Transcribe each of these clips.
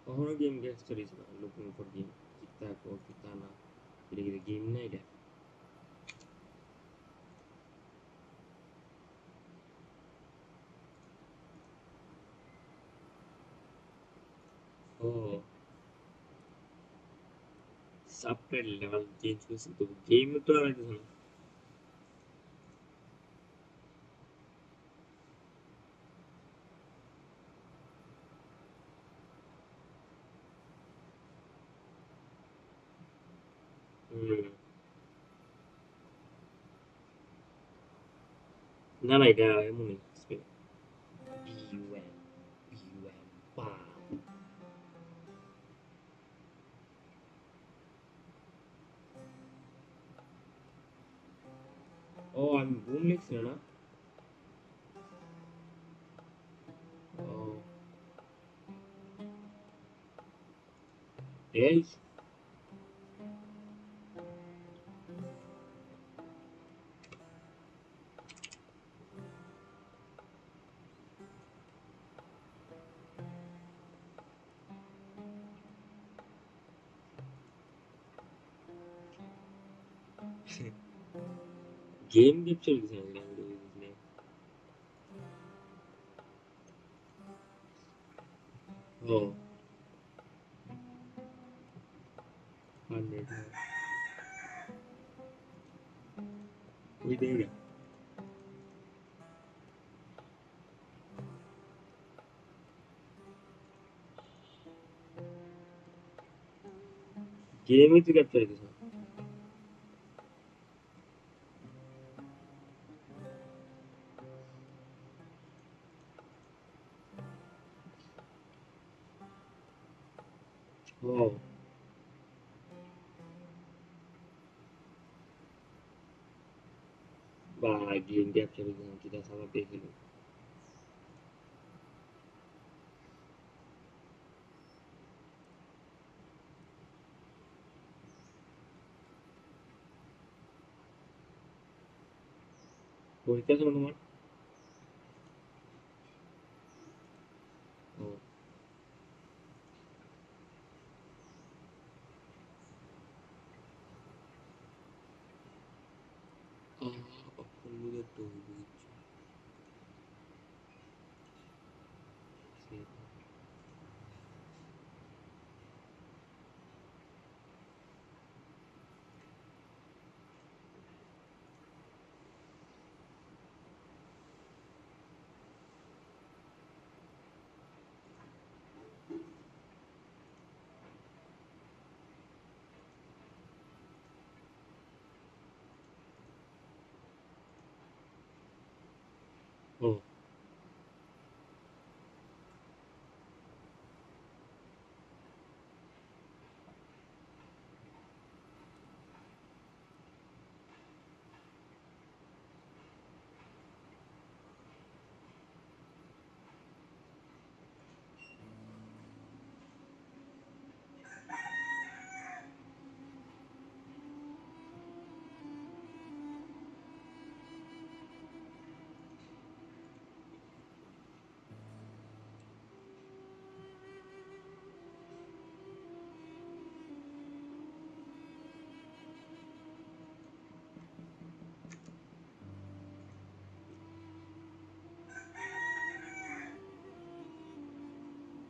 horror game get stories na looking for game kita ko kita na gila-gila game na ida. Oh, subtitle level change itu game itu ada di sana. Hmm. Nah, nah, ida yang mana? Spell. BUM, BUM, bam. Oh, I'm boomlex na. Oh, yes. Game capture di sana language. Oh, 100. Wait, there. Game itu capture di sana. Wow, bah game capture di sana kita sama PC. Boleh teman-teman? Oh, ah, aku lihat tuh lucu. Sih. Oh,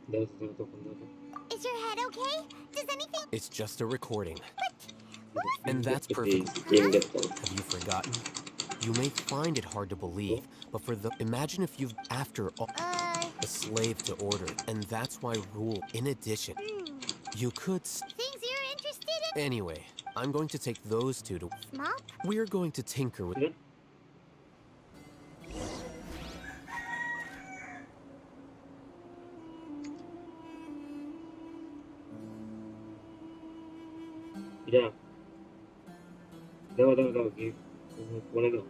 dah tuh. Is your head okay? Does anything? It's just a recording. What And if? that's perfectly. Game Huh? capture. Have you forgotten? You may find it hard to Oh, believe, but imagine if you've, after all, a slave to order, and that's why rule. In addition, Hmm. you could. Things you're interested Anyway, I'm going to take those two to. in? Small? We're going to tinker with. sudah? Tidak. Dah. Game. Boleh dah.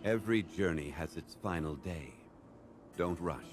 Every journey has its final day. Don't rush.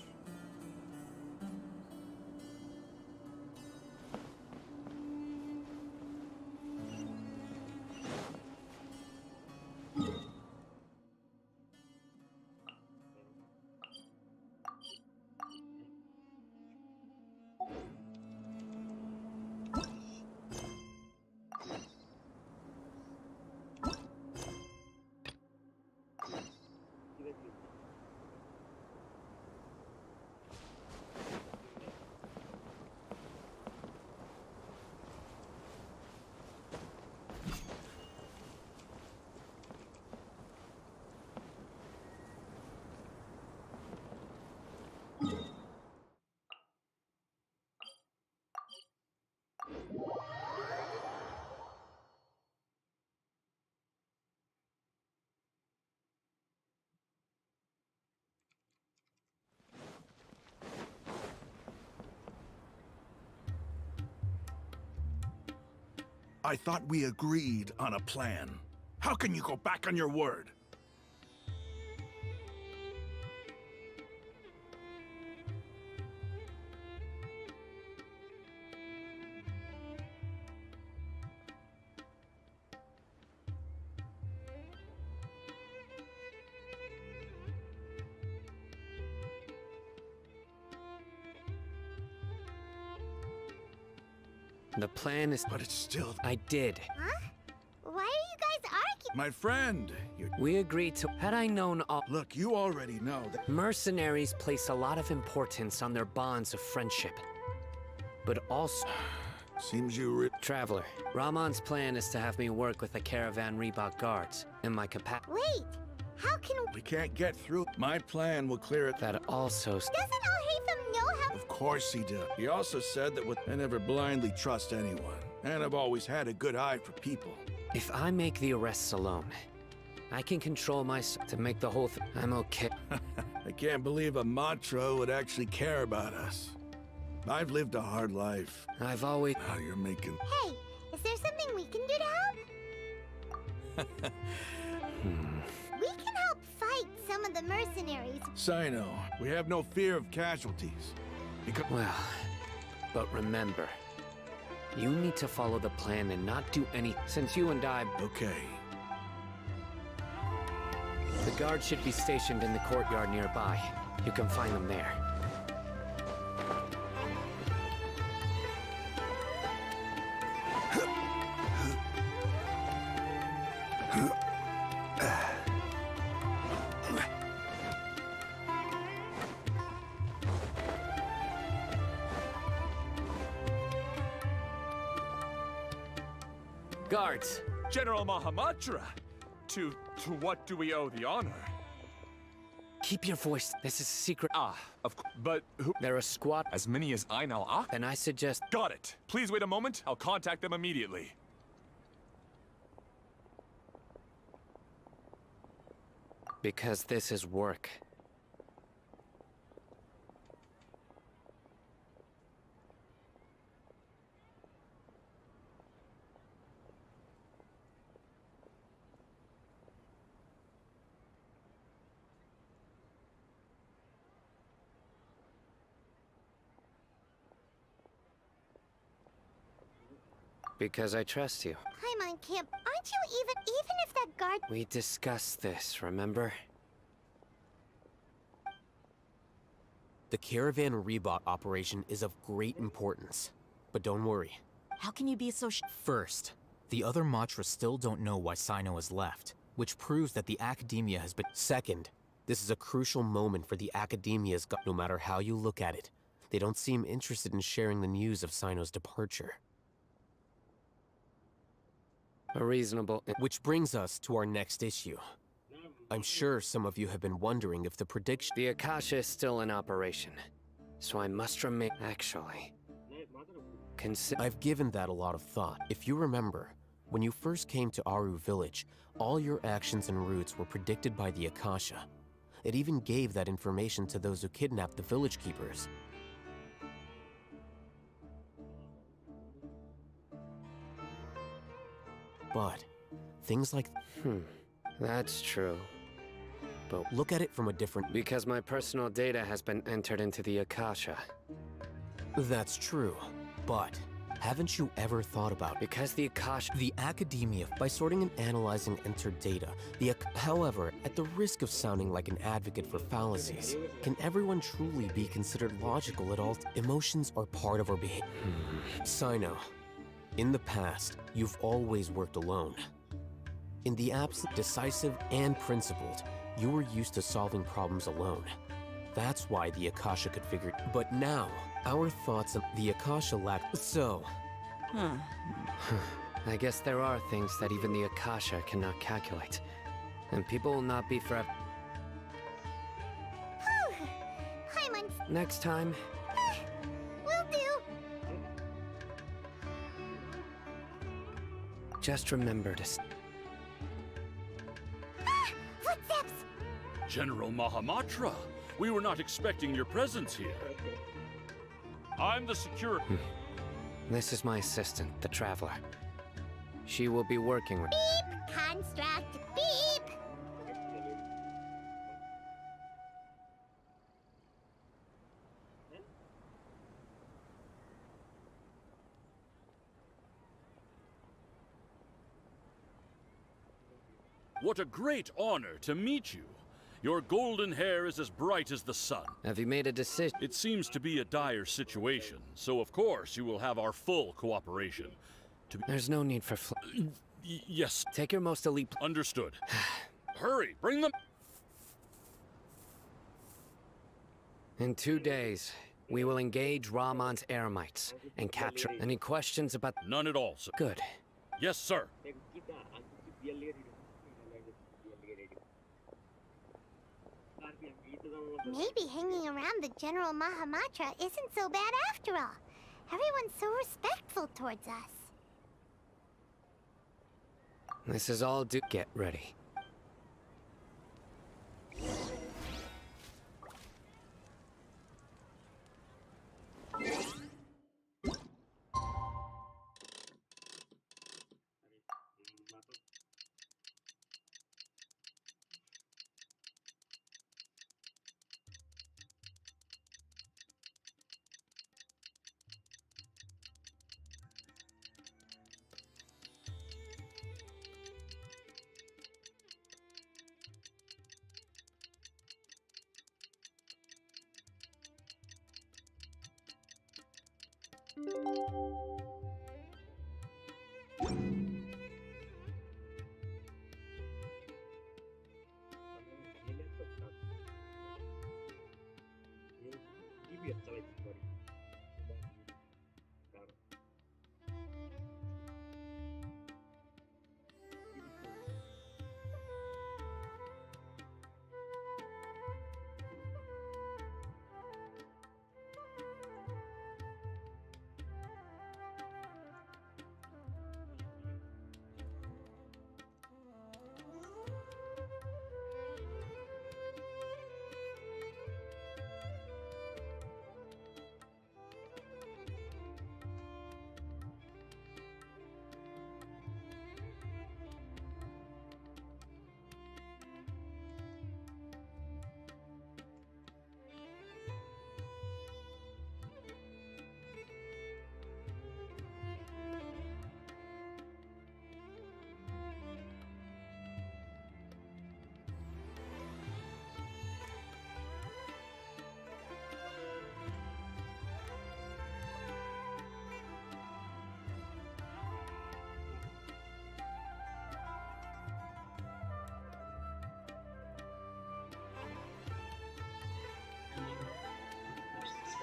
I thought we agreed on a plan. How can you go back on your word? The plan is... But it's still... I did. Huh? Why are you guys arguing? My friend, We agreed to... Had I known all... Look, you already know that... Mercenaries place a lot of importance on their bonds of friendship. But also... Seems you Traveler, Rahman's plan is to have me work with the Caravan Reebok guards in my capacity. Wait, how can... We can't get through. My plan will clear it. That also... Doesn't Al-Haytham know how... Of course he did. He also said that I never blindly trust anyone. And I've always had a good eye for people. If I make the arrests alone, I can control myself to make the whole thing. I'm okay. I can't believe a Matra would actually care about us. I've lived a hard life. I've always... Now you're making... Hey, is there something we can do to help? We can help fight some of the mercenaries. Sino, we have no fear of casualties. Because... Well, but remember, you need to follow the plan and not do any... Since you and I... Okay. The guards should be stationed in the courtyard nearby. You can find them there. Guards! General Mahamatra! To what do we owe the honor? Keep your voice. This is a secret. Ah, of course. But who? They're a squad. As many as I know. Ah? Then I suggest... Got it. Please wait a moment. I'll contact them immediately. Because this is work. Because I trust you. Paimon can't... Aren't you even if that guard... We discussed this, remember? The Caravan Reebok operation is of great importance. But don't worry. How can you be so First, the other Matra still don't know why Sino has left, which proves that the Academia has been... Second, this is a crucial moment for the Academia's no matter how you look at it. They don't seem interested in sharing the news of Sino's departure. A reasonable... Which brings us to our next issue. I'm sure some of you have been wondering if the prediction... The Akasha is still in operation. So I must remain... Actually... I've given that a lot of thought. If you remember, when you first came to Aru Village, all your actions and routes were predicted by the Akasha. It even gave that information to those who kidnapped the village keepers. But things like... That's true. But look at it from a different... Because my personal data has been entered into the Akasha. That's true. But haven't you ever thought about... Because the Akasha... The Academia, by sorting and analyzing entered data, however, at the risk of sounding like an advocate for fallacies, can everyone truly be considered logical at all? Emotions are part of our behavior. Sino, in the past, you've always worked alone. In the absent, decisive, and principled, you were used to solving problems alone. That's why the Akasha could figure... But now, our thoughts and the Akasha lack... So... I guess there are things that even the Akasha cannot calculate. And people will not be forever... Paimon... Next time... Will do. Just remember to... Footsteps! General Mahamatra, we were not expecting your presence here. I'm the security... This is my assistant, the Traveler. She will be working with... Beep! Construct! Beep! What a great honor to meet you. Your golden hair is as bright as the sun. Have you made a decision? It seems to be a dire situation, so of course you will have our full cooperation. There's no need for Yes, Take your most elite... understood. Hurry, bring them... In 2 days, we will engage Rahman's Eremites and capture... Any questions about... None at all, sir. Good. Yes, sir. Maybe hanging around the General Mahamatra isn't so bad after all. Everyone's so respectful towards us. This is all due... Get ready.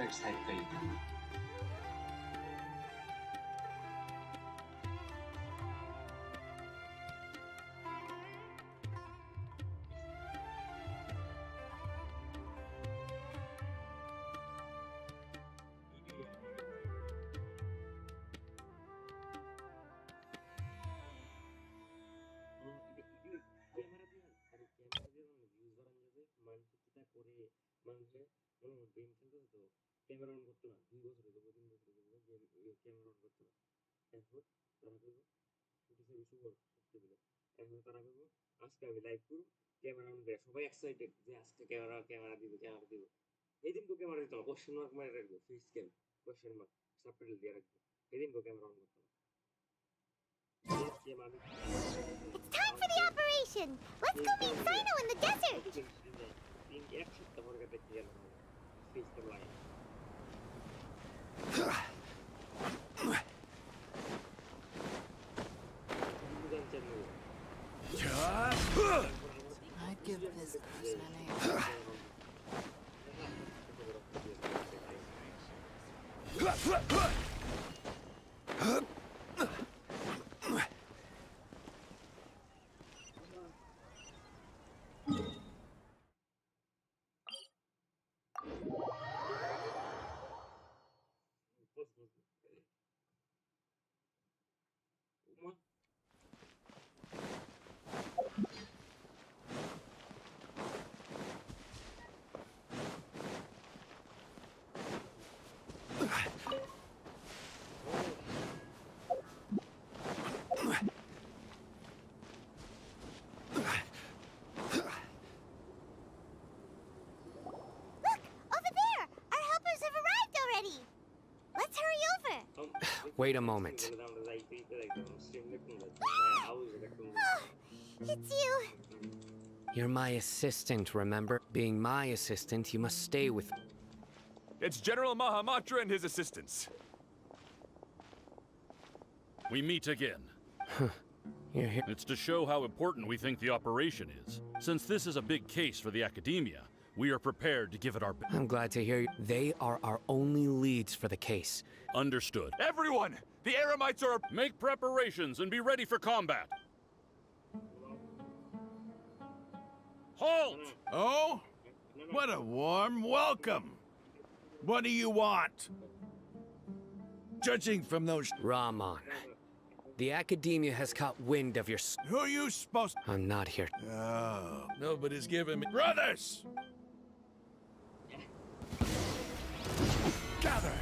Specs type thing. Camera on করতো না 2 বছর হইলো 3 বছর হইলো camera on করতো না এরপর তারা কইবো শুটিছে শুভ করতে দিল এখন তারা কইবো আজকে আমি লাইভ করব ক্যামেরা অন করে সবাই এক্সাইটেড যে আজকে ক্যামেরা দিব এই দিন তো ক্যামেরা দিত না কোশ্চেন মার্ক মারে রাখবো face cam question mark subtitle দিয়ে রাখবো এই দিন তো ক্যামেরা অন করতো না It's time for the operation! Let's go meet Sino in the desert! এক সপ্তাহ পরে দেখতে গেলাম face cam live I'd give visitors my name. Wait a moment. It's you. You're my assistant, remember? Being my assistant, you must stay with... It's General Mahamatra and his assistants. We meet again. You're here. It's to show how important we think the operation is. Since this is a big case for the Academia, we are prepared to give it our best. I'm glad to hear you. They are our only leads for the case. Understood. Everyone! The Eremites are... Make preparations and be ready for combat. Halt! Oh? What a warm welcome. What do you want? Judging from those... Rahman. The Academia has caught wind of your... Who are you supposed... I'm not here. Oh, nobody's giving me... Brothers! Gather!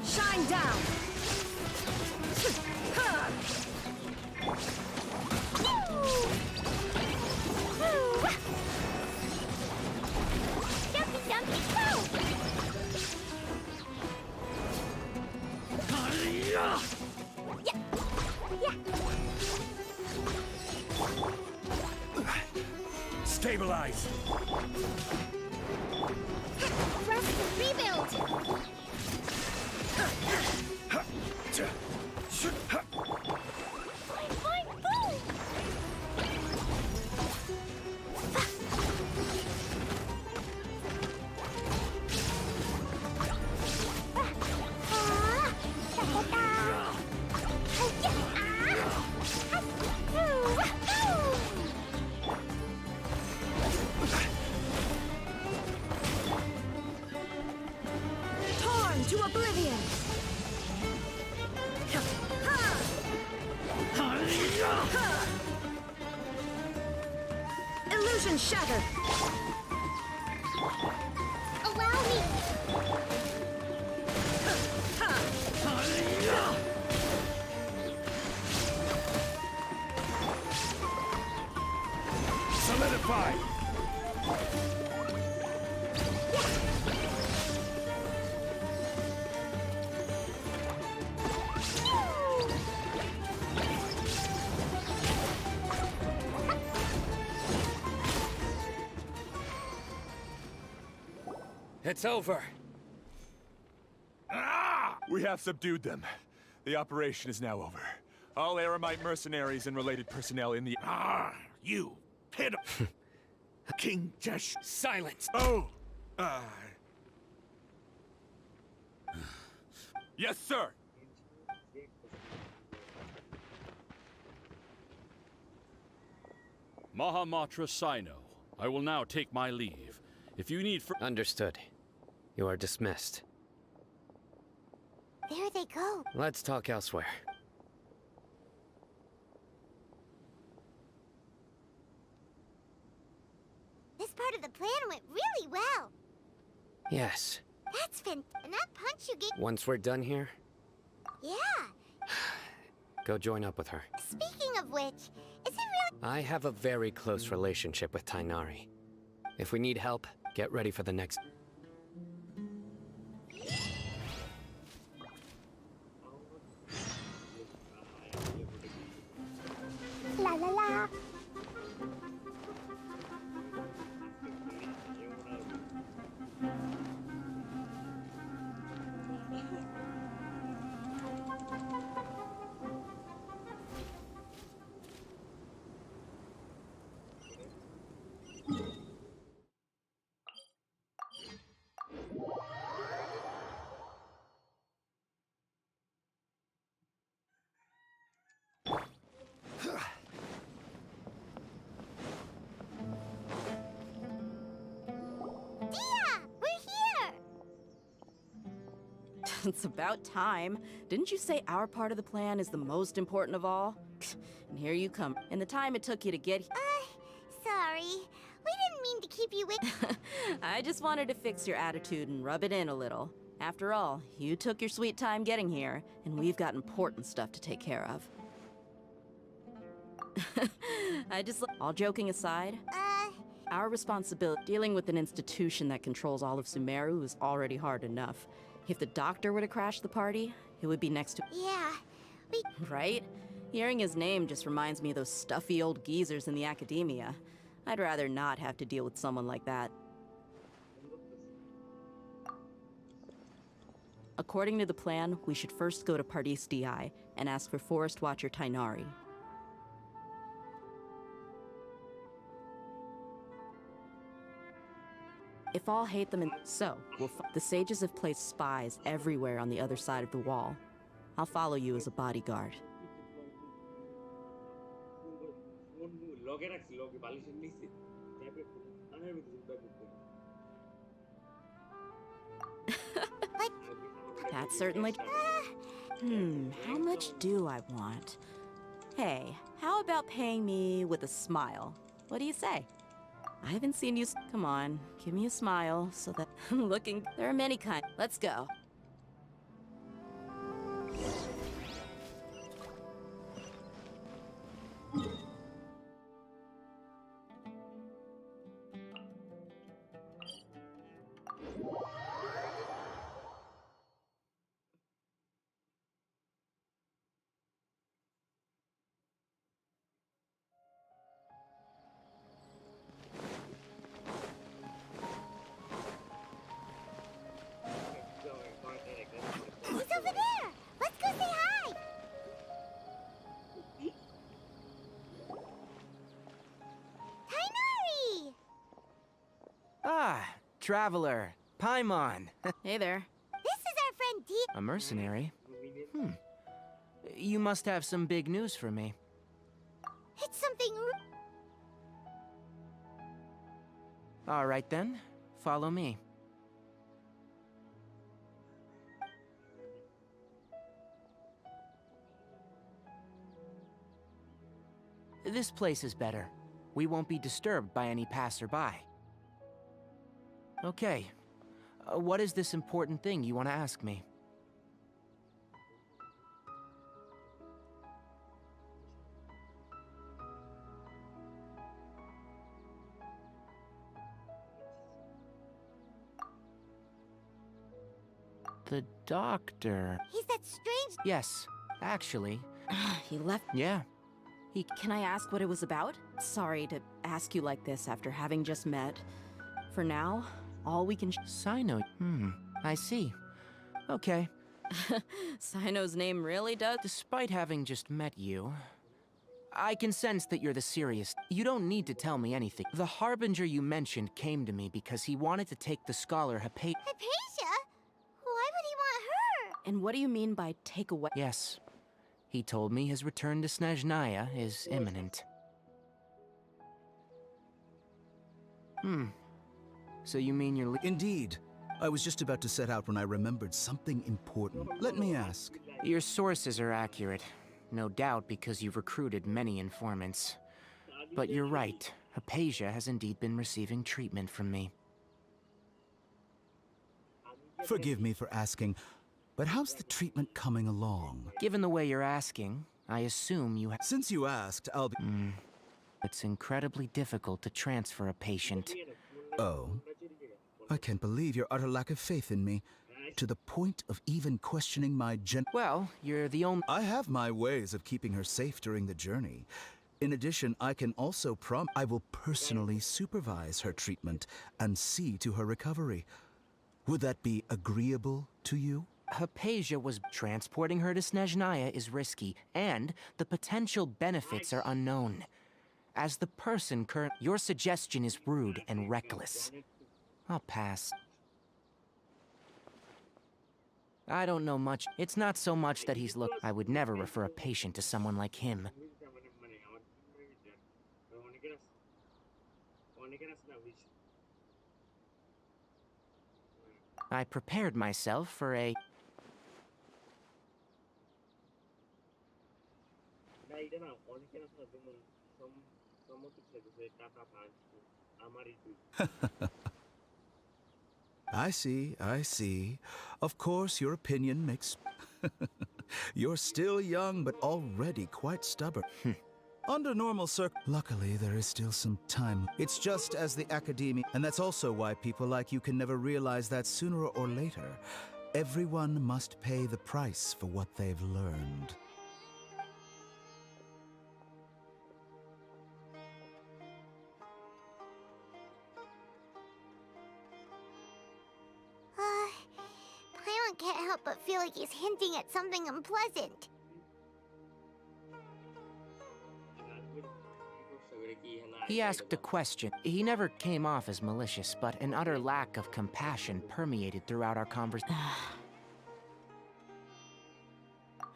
Shine down! Jumpy, jumpy, go! Yeah. Stabilize! Rest and rebuild! Fine, boom! Torn to oblivion! Illusion shattered! Allow me! Solidify! It's over. We have subdued them. The operation is now over. All Eremite mercenaries and related personnel in the... You pit... King Jesh... Silence! Oh! Yes, sir! Mahamatra Sino. I will now take my leave. If you need Understood. You are dismissed. There they go. Let's talk elsewhere. This part of the plan went really well. Yes. That's and that punch you gave... Once we're done here, Yeah. go join up with her. Speaking of which, is it really... I have a very close relationship with Tainari. If we need help, get ready for the next... La la la. It's about time. Didn't you say our part of the plan is the most important of all? And here you come. And the time it took you to get here. Sorry. We didn't mean to keep you with... I just wanted to fix your attitude and rub it in a little. After all, you took your sweet time getting here, and we've got important stuff to take care of. All joking aside, Our responsibility dealing with an institution that controls all of Sumeru is already hard enough. If the doctor were to crash the party, it would be next to... Yeah, we... Right? Hearing his name just reminds me of those stuffy old geezers in the academia. I'd rather not have to deal with someone like that. According to the plan, we should first go to Pardis DI and ask for Forest Watcher Tainari. If all hate them, the sages have placed spies everywhere on the other side of the wall. I'll follow you as a bodyguard. That's certainly... how much do I want? Hey, how about paying me with a smile? What do you say? I haven't seen you... Come on, give me a smile so that I'm looking... There are many kinds. Let's go. He's over there! Let's go say hi! Tainari! Ah, traveler, Paimon. Hey there. This is our friend D. A mercenary? You must have some big news for me. It's something... All right then, follow me. This place is better. We won't be disturbed by any passerby. Okay. What is this important thing you want to ask me? The doctor... He's that strange... Yes, actually. He left... Yeah. Can I ask what it was about? Sorry to ask you like this after having just met. For now, all we can... Sino... I see. Okay. Sino's name really does... Despite having just met you, I can sense that you're the serious... You don't need to tell me anything. The Harbinger you mentioned came to me because he wanted to take the scholar Hypatia? Why would he want her? And what do you mean by take away? Yes. He told me his return to Snezhnaya is imminent. So you mean you're Indeed. I was just about to set out when I remembered something important. Let me ask. Your sources are accurate. No doubt because you've recruited many informants. But you're right. Hypatia has indeed been receiving treatment from me. Forgive me for asking, but how's the treatment coming along? Given the way you're asking, I assume you have... Since you asked, I'll be... It's incredibly difficult to transfer a patient. Oh? I can't believe your utter lack of faith in me, to the point of even questioning my Well, you're the only... I have my ways of keeping her safe during the journey. In addition, I can also I will personally supervise her treatment and see to her recovery. Would that be agreeable to you? Hypatia was... Transporting her to Snezhnaya is risky, and the potential benefits are unknown. As the person your suggestion is rude and reckless. I'll pass. I don't know much. It's not so much that he's I would never refer a patient to someone like him. I prepared myself for a... I see, I see. Of course, your opinion makes... You're still young, but already quite stubborn. Under normal luckily, there is still some time. It's just as the Academia, and that's also why people like you can never realize that sooner or later, everyone must pay the price for what they've learned. Paimon can't help but feel like he's hinting at something unpleasant. He asked a question. He never came off as malicious, but an utter lack of compassion permeated throughout our conversation.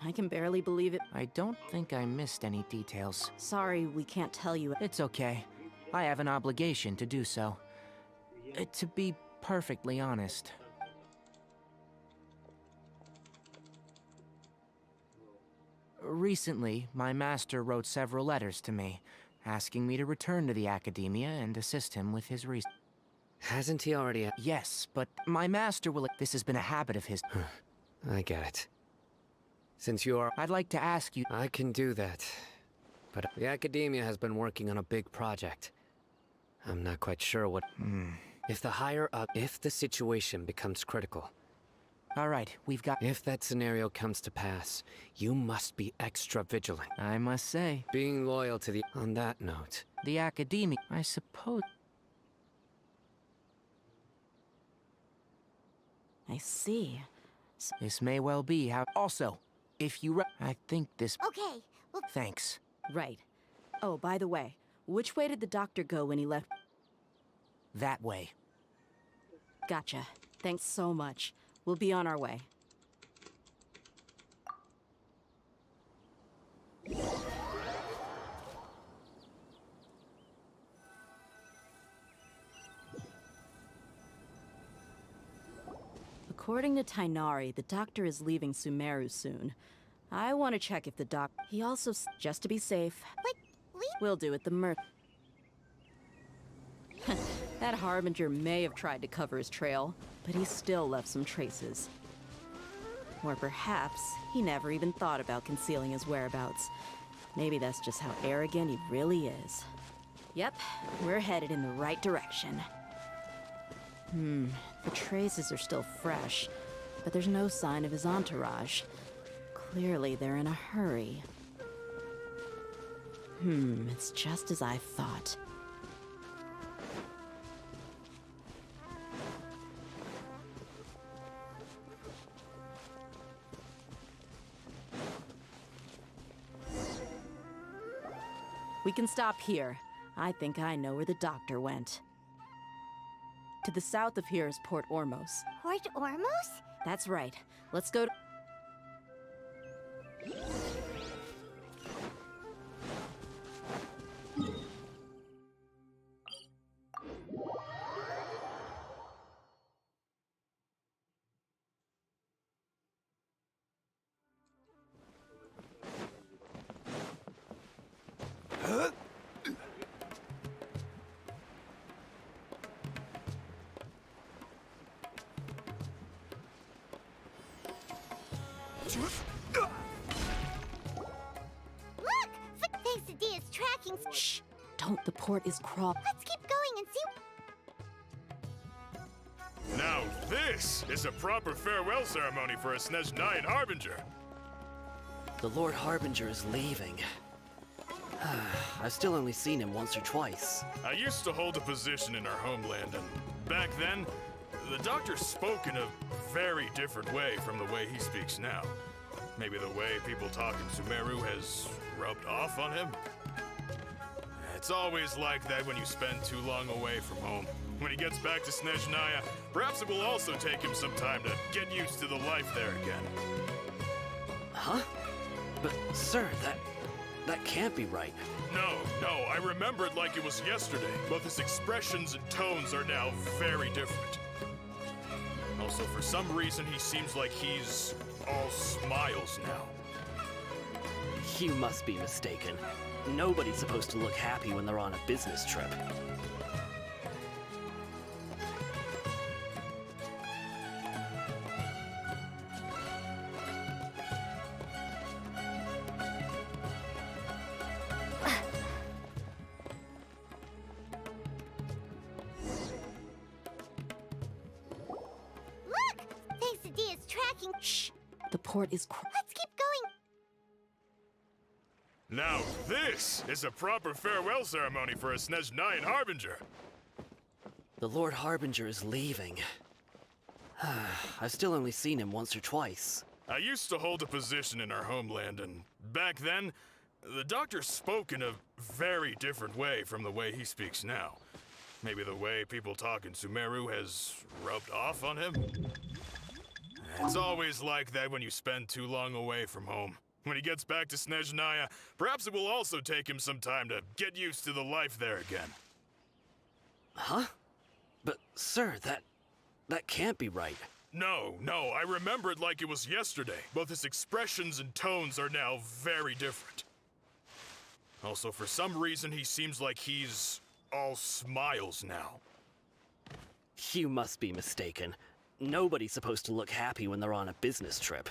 I can barely believe it. I don't think I missed any details. Sorry, we can't tell you. It's okay. I have an obligation to do so. To be perfectly honest. Recently, my master wrote several letters to me, asking me to return to the Academia and assist him with his research. Hasn't he already? Yes, but my master will. This has been a habit of his. I get it. Since you are... I'd like to ask you... I can do that. But the Academia has been working on a big project. I'm not quite sure what... If the higher up... If the situation becomes critical... Alright, we've got... If that scenario comes to pass, you must be extra vigilant. I must say... Being loyal to the... On that note... The Academia, I suppose... I see. This may well be how... Also, if you... I think this... Okay, well... Thanks. Right. Oh, by the way, which way did the doctor go when he left? That way. Gotcha. Thanks so much. We'll be on our way. According to Tainari, the doctor is leaving Sumeru soon. I want to check if the He also just to be safe. But We'll do it, the Mer... That Harbinger may have tried to cover his trail, but he still left some traces. Or perhaps he never even thought about concealing his whereabouts. Maybe that's just how arrogant he really is. Yep, we're headed in the right direction. The traces are still fresh, but there's no sign of his entourage. Clearly they're in a hurry. It's just as I thought. We can stop here. I think I know where the doctor went. To the south of here is Port Ormos. Port Ormos? That's right. Let's go to... Look! Quesadilla's tracking... Shh! Don't. The port is crawl... Let's keep going and see... Now this is a proper farewell ceremony for a Snezhnayan Harbinger. The Lord Harbinger is leaving. I've still only seen him once or twice. I used to hold a position in our homeland, and back then, the doctor spoke in a very different way from the way he speaks now. Maybe the way people talk in Sumeru has rubbed off on him? It's always like that when you spend too long away from home. When he gets back to Snezhnaya, perhaps it will also take him some time to get used to the life there again. Huh? But, sir, that can't be right. No, I remember it like it was yesterday. Both his expressions and tones are now very different. Also, for some reason, he seems like he's all smiles now. You must be mistaken. Nobody's supposed to look happy when they're on a business trip. Shh. The port is. Let's keep going. Now this is a proper farewell ceremony for a Snezhnayan Harbinger. The Lord Harbinger is leaving. I've still only seen him once or twice. I used to hold a position in our homeland, and back then, the doctor spoke in a very different way from the way he speaks now. Maybe the way people talk in Sumeru has rubbed off on him? It's always like that when you spend too long away from home. When he gets back to Snezhnaya, perhaps it will also take him some time to get used to the life there again. Huh? But, sir, that can't be right. No, I remember it like it was yesterday. Both his expressions and tones are now very different. Also, for some reason, he seems like he's all smiles now. You must be mistaken. Nobody's supposed to look happy when they're on a business trip.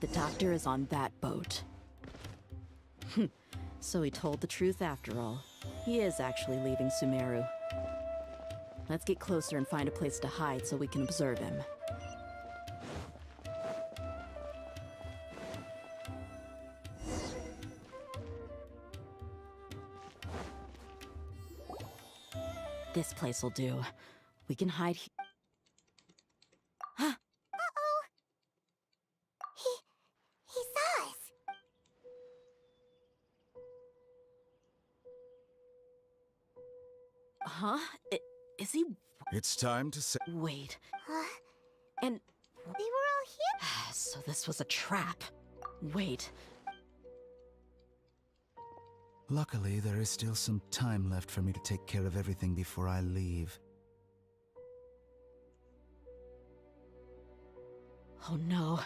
The doctor is on that boat. So he told the truth after all. He is actually leaving Sumeru. Let's get closer and find a place to hide so we can observe him. This place will do. We can hide here. Uh-oh. He saw us. Huh? Is he... It's time to say. Wait. Huh? And... They were all here? So this was a trap. Wait. Luckily, there is still some time left for me to take care of everything before I leave. Oh no.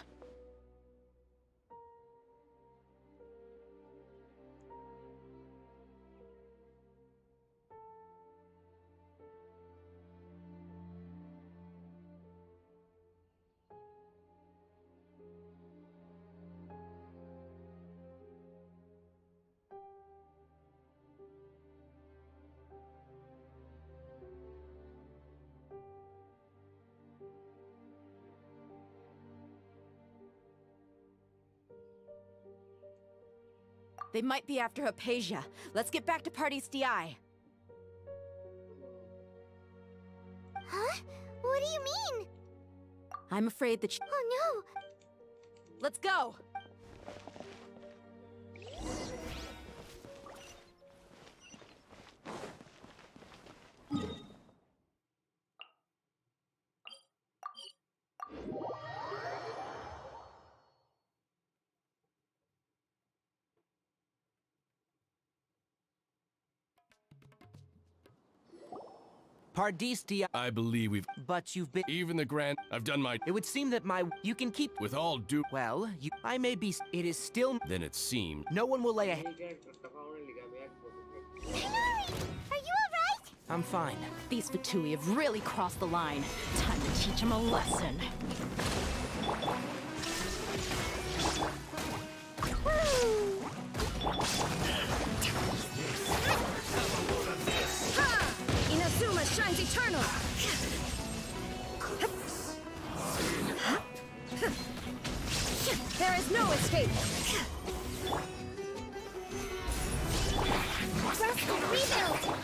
They might be after Hypatia. Let's get back to Party's DI. Huh? What do you mean? I'm afraid that Oh no! Let's go! Pardistia. I believe we've... But you've been... Even the Grand... I've done my... It would seem that you can keep... With all due... Well, I may be... It is still... Then it seemed... No one will lay a... Hinari, are you alright? I'm fine. These Fatui have really crossed the line. Time to teach them a lesson. Inazuma shines eternal! There is no escape! Rebuild!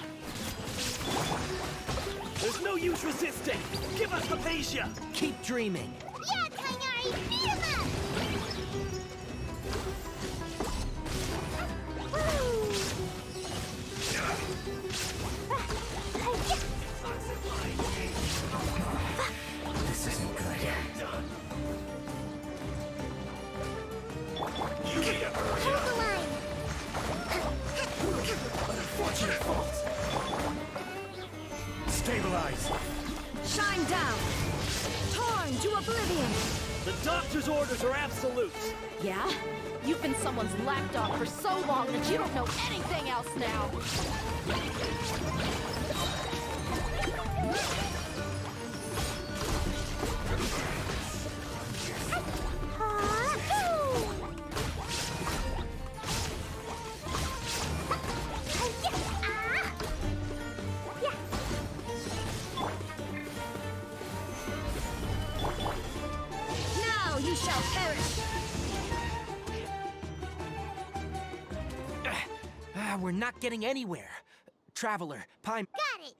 There's no use resisting! Give us Hypatia! Keep dreaming. Yeah, Hinari, beat him up! This isn't good. Hold the line! Unfortunate fault. Stabilize. Shine down! Torn to oblivion! The doctor's orders are absolute! Yeah? You've been someone's lapdog for so long that you don't know anything else now! shall perish! We're not getting anywhere. Traveler, Pine... Got it!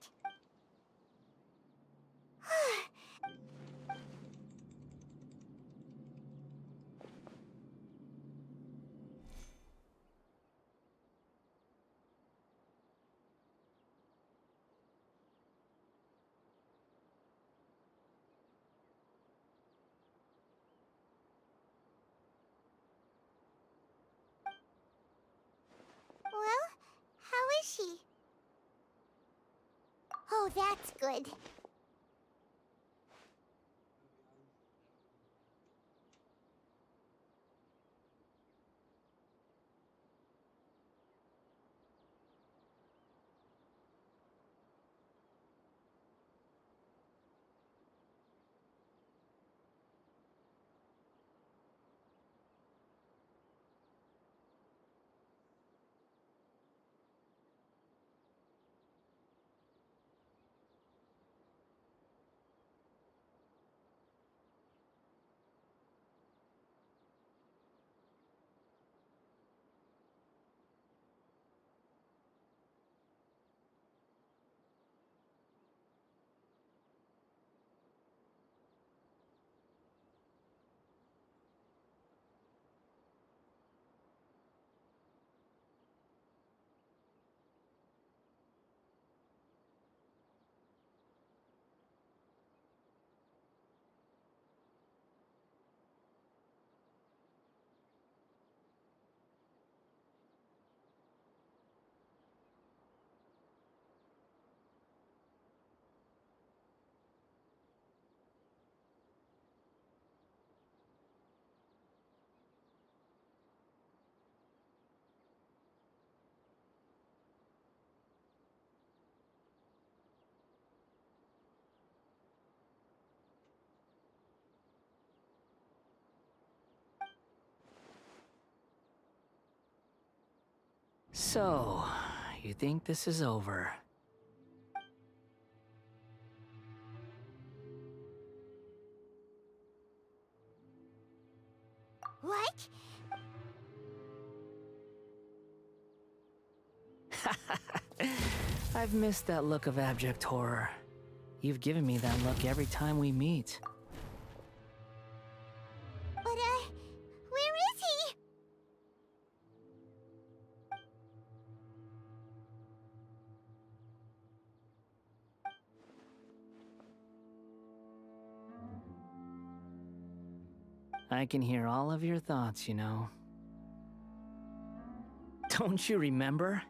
Well, how is she? Oh, that's good. So, you think this is over? What? I've missed that look of abject horror. You've given me that look every time we meet. But, where is he? I can hear all of your thoughts, you know. Don't you remember?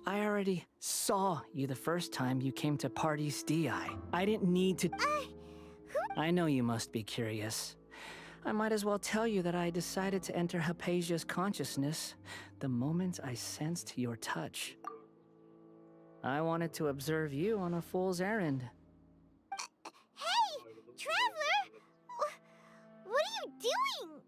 I already saw you the first time you came to Party's DI. I didn't need to... I know you must be curious. I might as well tell you that I decided to enter Hypatia's consciousness the moment I sensed your touch. I wanted to observe you on a fool's errand. Hey! Traveler! What are you doing?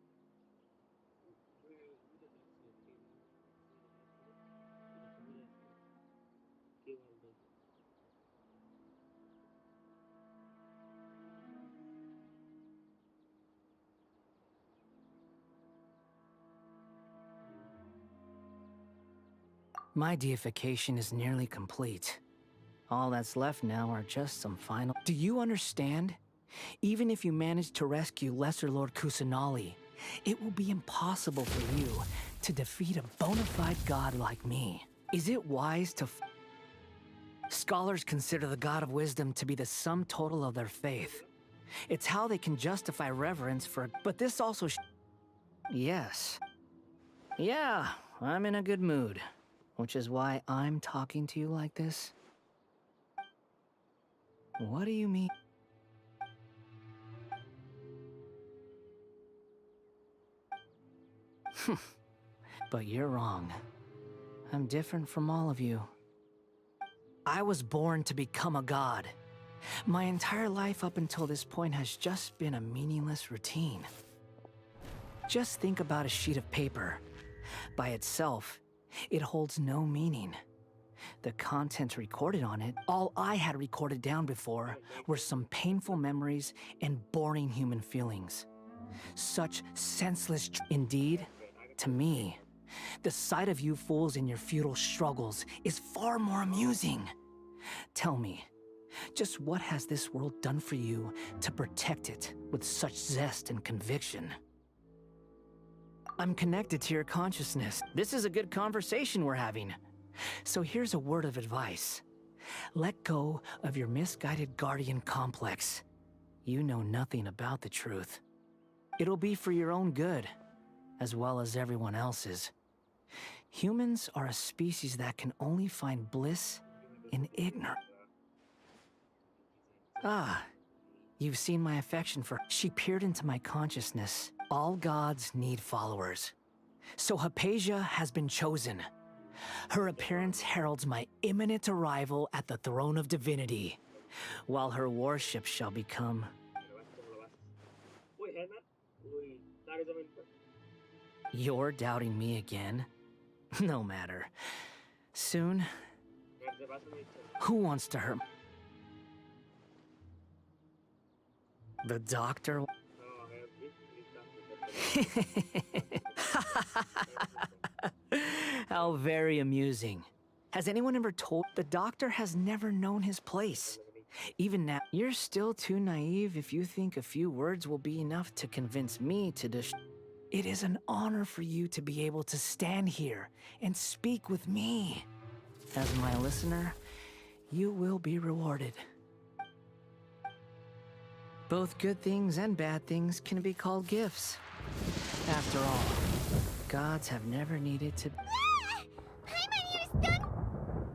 My deification is nearly complete. All that's left now are just some final... Do you understand? Even if you manage to rescue Lesser Lord Kusanali, it will be impossible for you to defeat a bona fide god like me. Is it wise to... Scholars consider the God of Wisdom to be the sum total of their faith. It's how they can justify reverence for... But this also... Yes. Yeah, I'm in a good mood. Which is why I'm talking to you like this. What do you mean? But you're wrong. I'm different from all of you. I was born to become a god. My entire life up until this point has just been a meaningless routine. Just think about a sheet of paper. By itself, it holds no meaning. The content recorded on it, all I had recorded down before, were some painful memories and boring human feelings. Such senseless. Indeed, to me, the sight of you fools in your futile struggles is far more amusing. Tell me, just what has this world done for you to protect it with such zest and conviction? I'm connected to your consciousness. This is a good conversation we're having. So here's a word of advice. Let go of your misguided guardian complex. You know nothing about the truth. It'll be for your own good, as well as everyone else's. Humans are a species that can only find bliss in ignorance. Ah, you've seen my affection for her. She peered into my consciousness. All gods need followers. So Hypatia has been chosen. Her appearance heralds my imminent arrival at the throne of divinity, while her worship shall become... You're doubting me again? No matter. Soon, who wants to hurt... The doctor... How very amusing. Has anyone ever told... The doctor has never known his place. Even now, you're still too naive if you think a few words will be enough to convince me to It is an honor for you to be able to stand here and speak with me. As my listener, you will be rewarded. Both good things and bad things can be called gifts. After all, gods have never needed to... Ah! Paimon, you're stunned!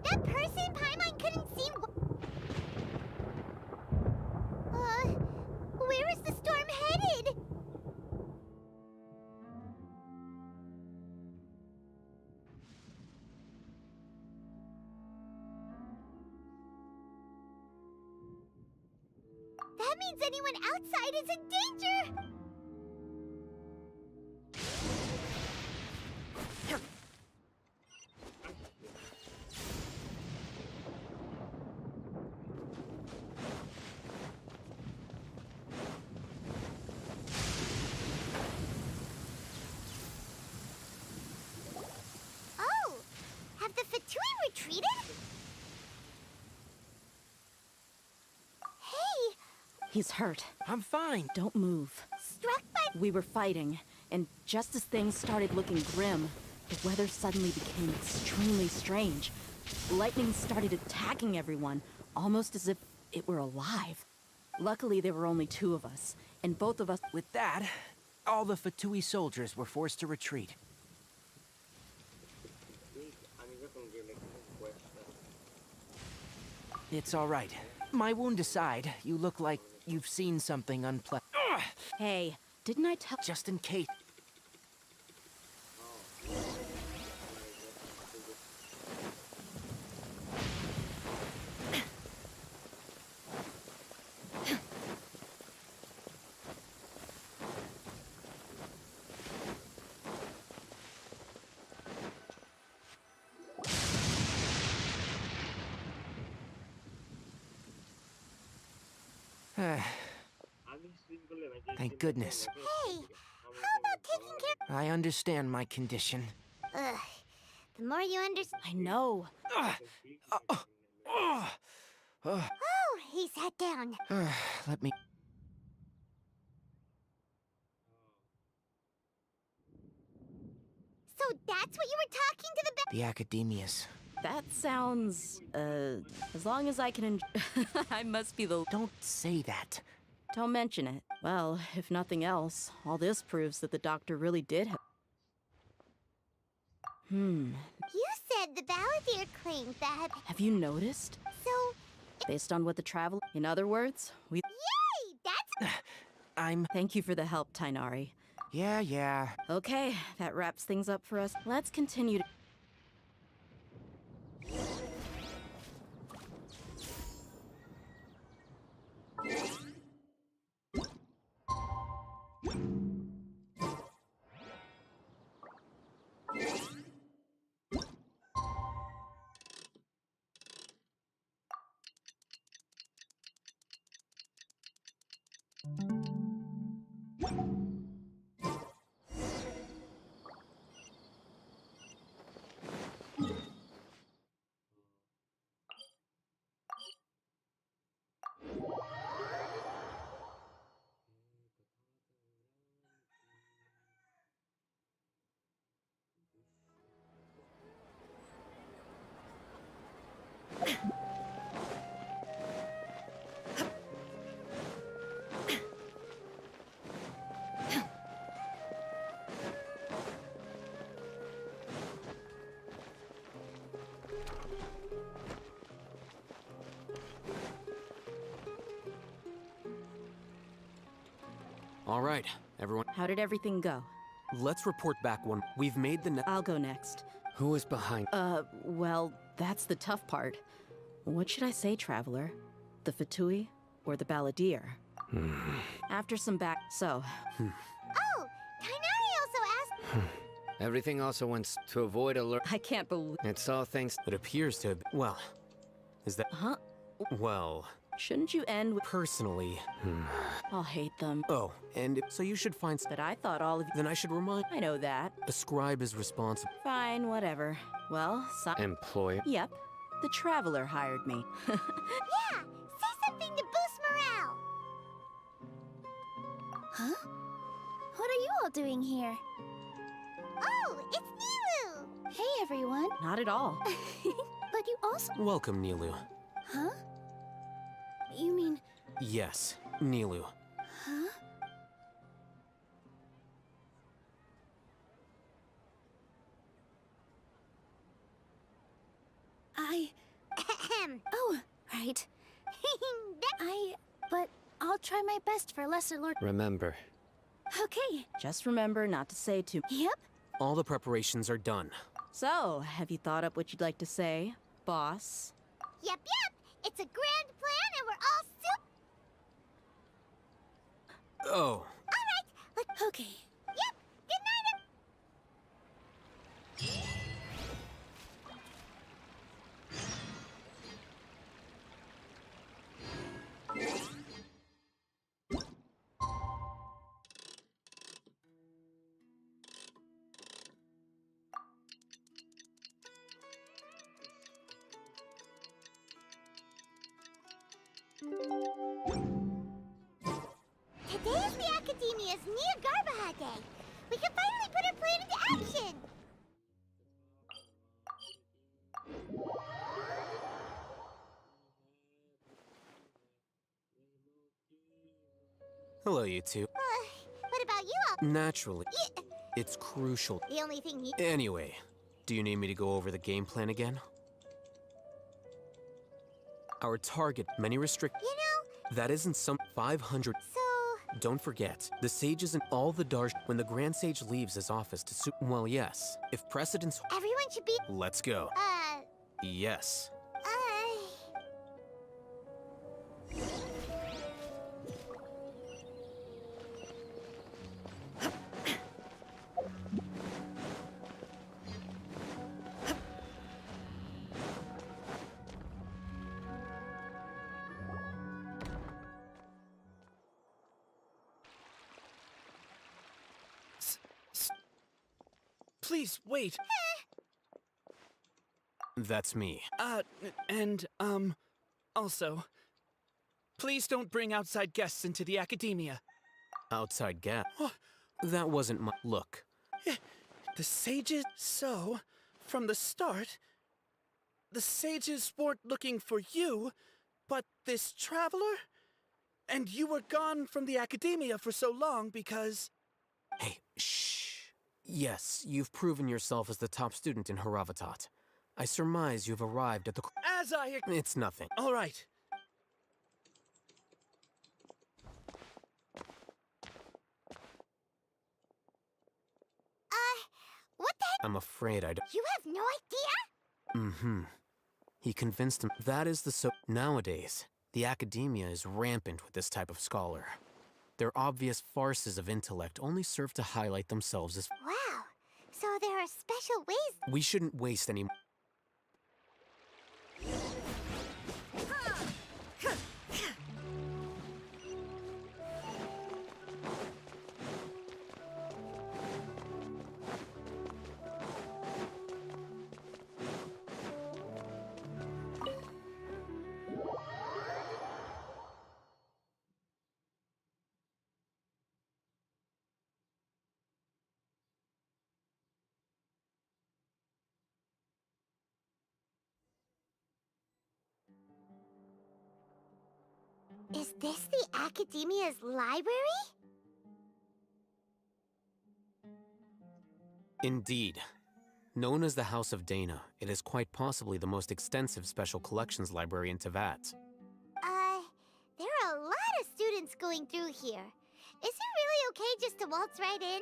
That person Paimon couldn't see... where is the storm headed? That means anyone outside is in danger! Oh! Have the Fatui retreated? Hey! He's hurt. I'm fine. Don't move. Struck by... We were fighting, and just as things started looking grim, the weather suddenly became extremely strange. Lightning started attacking everyone, almost as if it were alive. Luckily, there were only two of us, and both of us... With that, all the Fatui soldiers were forced to retreat. It's all right. My wound aside, you look like you've seen something unpleasant. Hey, didn't I tell... Just in case. Thank goodness. Hey! How about taking care... I understand my condition. Ugh. The more you understand... I know. Oh, he sat down. Let me... So that's what you were talking to the... The academias. That sounds, as long as I can I must be the... Don't say that. Don't mention it. Well, if nothing else, all this proves that the doctor really did have... You said the balladeer claimed that... Have you noticed? So... Based on what the travel... In other words, we... Yay! That's... Thank you for the help, Tainari. Yeah. Okay, that wraps things up for us. Let's continue to... All right, everyone. How did everything go? Let's report back when we've made the I'll go next. Who is behind? Well, that's the tough part. What should I say, Traveler? The Fatui or the Balladeer? After some So... Oh, Kainari also asked... Everything also went to avoid alert. I can't believe... It's all thanks... It appears to have... Well, is that... Huh? Well... Shouldn't you end with... Personally... I'll hate them. Oh, and so you should find... But I thought all of you... Then I should remind... I know that. A scribe is responsible... Fine, whatever. Well, Employer? Yep. The Traveler hired me. Yeah! Say something to boost morale! Huh? What are you all doing here? Oh, it's Nilu! Hey, everyone. Not at all. But you also... Welcome, Nilu. Huh? You mean... Yes, Nilu. Huh? Oh, right. But I'll try my best for Lesser Lord... Remember. Okay. Just remember not to say too... Yep. All the preparations are done. So, have you thought up what you'd like to say, boss? Yep. It's a grand plan and we're all Oh. All right. Okay. Yep. Good night. Today is the Academia's Nia Garbaha Day. We can finally put our plan into action. Hello, you two. What about you all? Naturally. It's crucial. The only thing he... Anyway, do you need me to go over the game plan again? Our target, many restrict... You know... That isn't some 500... So... Don't forget, the sages and all the Darsh... When the Grand Sage leaves his office to Well, yes. If precedence... Everyone should be... Let's go. Yes. Please, wait. That's me. Also, please don't bring outside guests into the Academia. Outside gap. That wasn't my... Look. The sages... So, from the start, the sages weren't looking for you, but this traveler? And you were gone from the Academia for so long because... Hey, shh. Yes, you've proven yourself as the top student in Haravatat. I surmise you've arrived at the... As I... It's nothing. All right. What the heck? I'm afraid I don't... You have no idea? Mm-hmm. He convinced him... That is the Nowadays, the Academia is rampant with this type of scholar. Their obvious farces of intellect only serve to highlight themselves as... Wow. So there are special ways... We shouldn't waste any... Is this the Academia's library? Indeed. Known as the House of Dana, it is quite possibly the most extensive special collections library in Teyvat. There are a lot of students going through here. Is it really okay just to waltz right in?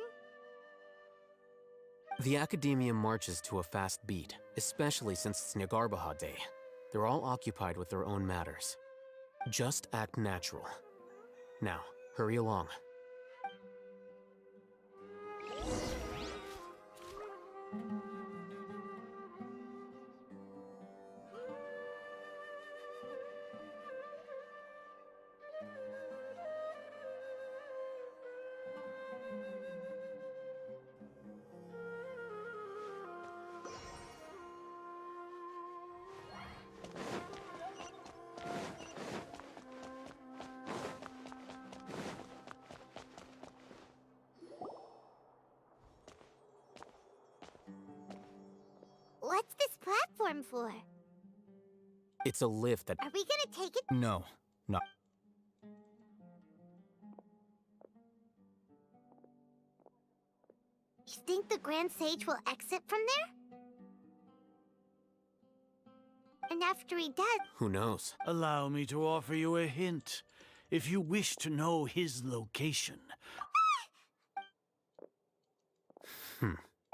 The Academia marches to a fast beat, especially since it's Nyargarbaha Day. They're all occupied with their own matters. Just act natural. Now, hurry along. What's this platform for? It's a lift that... Are we gonna take it? No, not. You think the Grand Sage will exit from there? And after he does... Who knows? Allow me to offer you a hint. If you wish to know his location...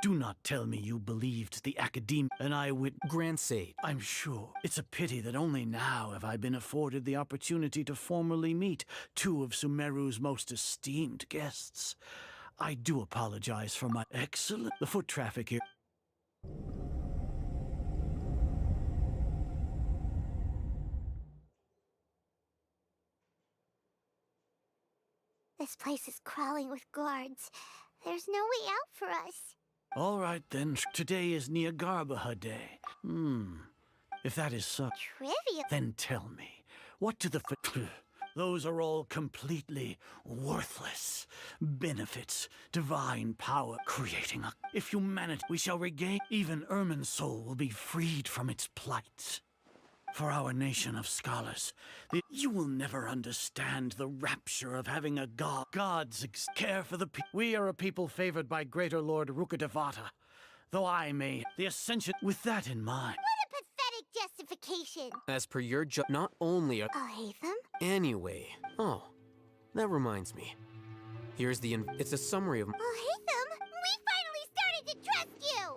Do not tell me you believed the Academia and I would... Grand Sage. I'm sure. It's a pity that only now have I been afforded the opportunity to formally meet two of Sumeru's most esteemed guests. I do apologize for my excellent... The foot traffic here... This place is crawling with guards. There's no way out for us. All right, then. Today is Nyargarbaha Day. If that is so... Trivia? Then tell me, what do the... Those are all completely worthless benefits, divine power creating a... If humanity we shall regain, even Ermin's soul will be freed from its plight. For our nation of scholars, you will never understand the rapture of having a god. Gods care for the people. We are a people favored by Greater Lord Rukkhadevata. Though I may, the ascension... With that in mind... What a pathetic justification! As per your not only a... I'll hate them. Anyway. Oh, that reminds me. Here's the... It's a summary of... I'll hate them! We finally started to trust you!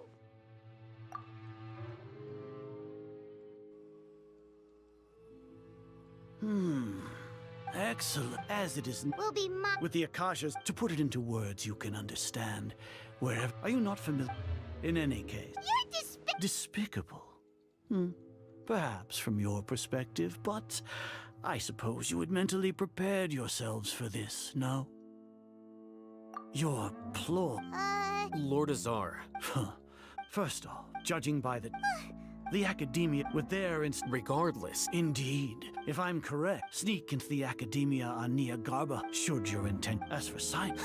Excellent. As it is... We'll be With the Akashas, to put it into words you can understand. Wherever... Are you not familiar? In any case... You're despicable. Perhaps from your perspective, but... I suppose you had mentally prepared yourselves for this, no? Your Lord Azar. First off, judging by the Academia with their Regardless. Indeed. If I'm correct, sneak into the Academia on Nyargarbaha should your intent. As for science...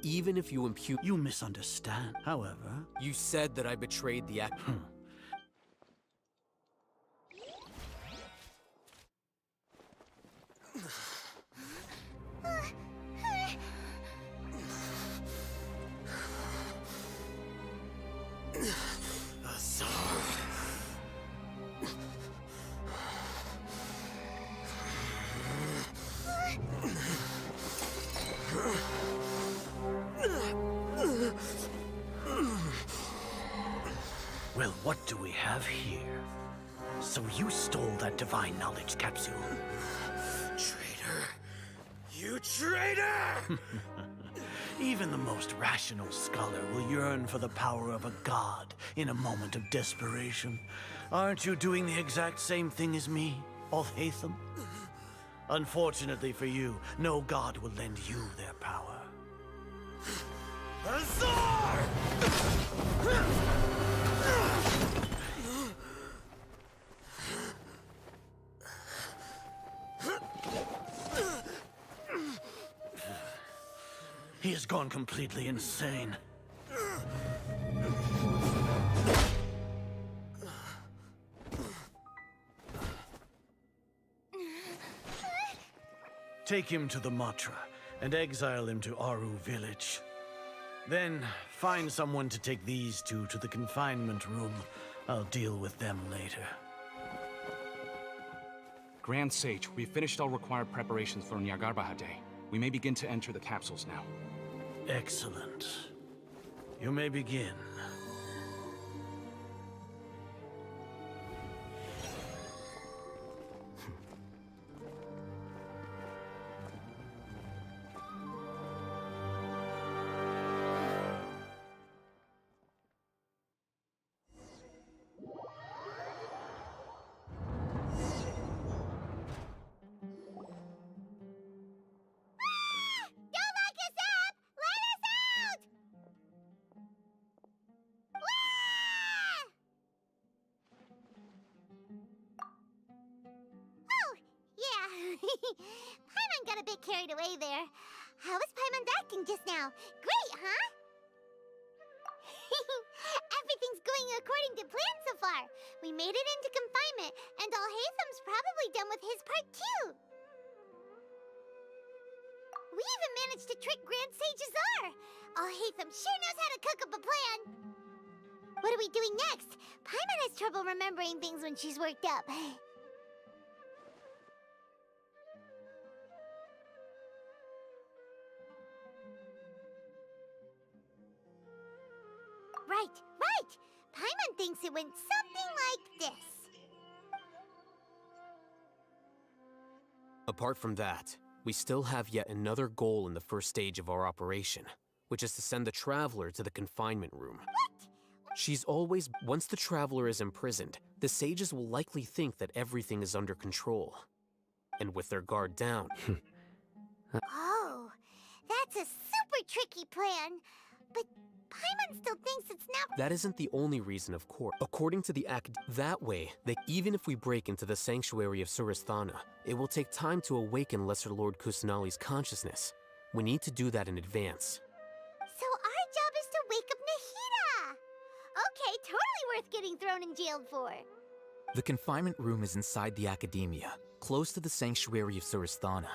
Even if you impute... You misunderstand. However... You said that I betrayed the Well, what do we have here? So you stole that divine knowledge capsule. Traitor! You traitor! Even the most rational scholar will yearn for the power of a god in a moment of desperation. Aren't you doing the exact same thing as me, Alhaitham? Unfortunately for you, no god will lend you their power. Azar! He has gone completely insane. Take him to the Matra and exile him to Aru village. Then find someone to take these two to the confinement room. I'll deal with them later. Grand Sage, we've finished all required preparations for Nyargarbaha Day. We may begin to enter the capsules now. Excellent. You may begin. Don't lock us up! Let us out! Oh, yeah. Paimon got a bit carried away there. How was Paimon's acting just now? Great, huh? Everything's going according to plan so far. We made it into confinement, and Alhaitham's probably done with his part too. We even managed to trick Grand Sage Azar. Alhaitham sure knows how to cook up a plan. What are we doing next? Paimon has trouble remembering things when she's worked up. Right. Paimon thinks it went something like this. Apart from that, we still have yet another goal in the first stage of our operation, which is to send the Traveler to the confinement room. Once the Traveler is imprisoned, the sages will likely think that everything is under control. And with their guard down... Oh, that's a super tricky plan. But Paimon still thinks it's not... That isn't the only reason, of course. According to the that way, even if we break into the sanctuary of Surasthana, it will take time to awaken Lesser Lord Kusanali's consciousness. We need to do that in advance. So our job is to wake up Nahida! Okay, totally worth getting thrown in jail for. The confinement room is inside the Academia, close to the sanctuary of Surasthana.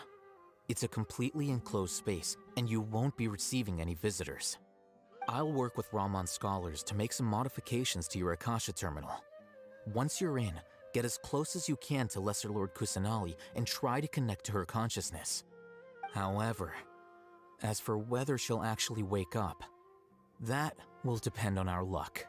It's a completely enclosed space, and you won't be receiving any visitors. I'll work with Ramon's scholars to make some modifications to your Akasha terminal. Once you're in, get as close as you can to Lesser Lord Kusanali and try to connect to her consciousness. However, as for whether she'll actually wake up, that will depend on our luck.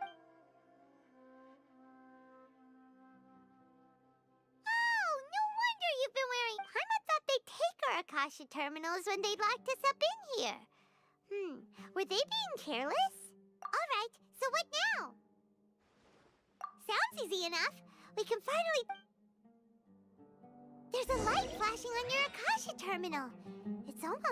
Oh, no wonder you've been wearing... Paimon thought they'd take our Akasha terminals when they locked us up in here. Were they being careless? Alright, so what now? Sounds easy enough. We can finally... There's a light flashing on your Akasha terminal. It's almost